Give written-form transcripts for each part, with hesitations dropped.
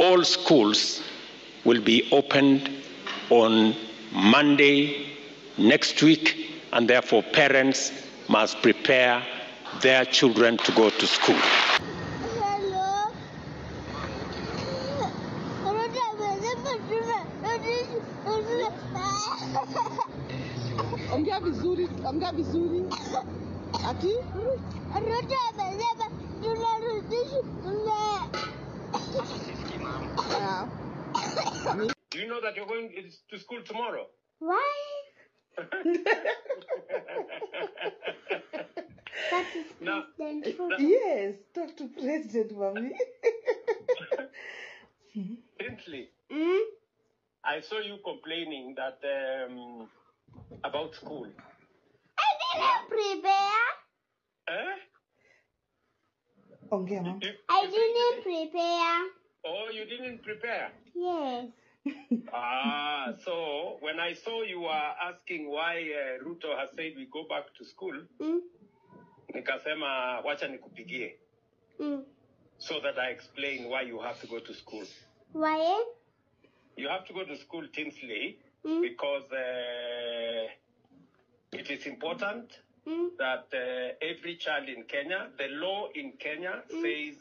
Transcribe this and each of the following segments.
all schools will be opened on Monday next week, and therefore parents must prepare their children to go to school. Hello. Ongea vizuri, ongea vizuri. Ati? Do you know that you're going to school tomorrow? Why? That is No. President. Yes, talk to President, mommy. Tinsley, Mm? I saw you complaining that about school. I didn't prepare. Eh? Ongea, mom. I didn't prepare. Oh, you didn't prepare? Yes. So when I saw you were asking why Ruto has said we go back to school, Mm? nikasema wacha nikupigie, Mm. so that I explain why you have to go to school. Why? You have to go to school, Tinsley, Mm. because it is important Mm. that every child in Kenya, the law in Kenya says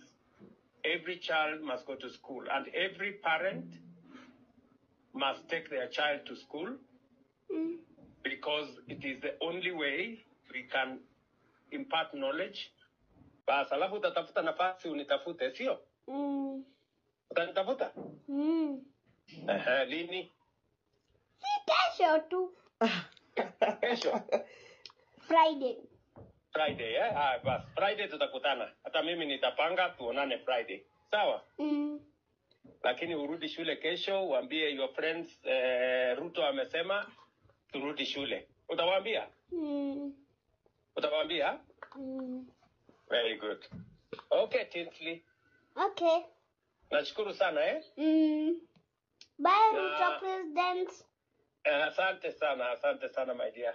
every child must go to school, and every parent must take their child to school, Mm. because it is the only way we can impart knowledge. Bas, alafu utatafuta nafasi unitafute, sio? Mm. Utanitafuta? Mm. Lini? Si kesho tu. Kesho? Friday. Friday, bas, Friday tutakutana. Hata mimi nitapanga tuonane Friday. Sawa? Mm. Lakini urudi shule kesho, uambie your friends Ruto amesema turudi shule. Utawaambia? Mm. Utawaambia? Mm. Very good. Okay, Tinsley. Okay. Nashukuru sana Mm. Bye, Na- Mr. President. Asante sana my dear.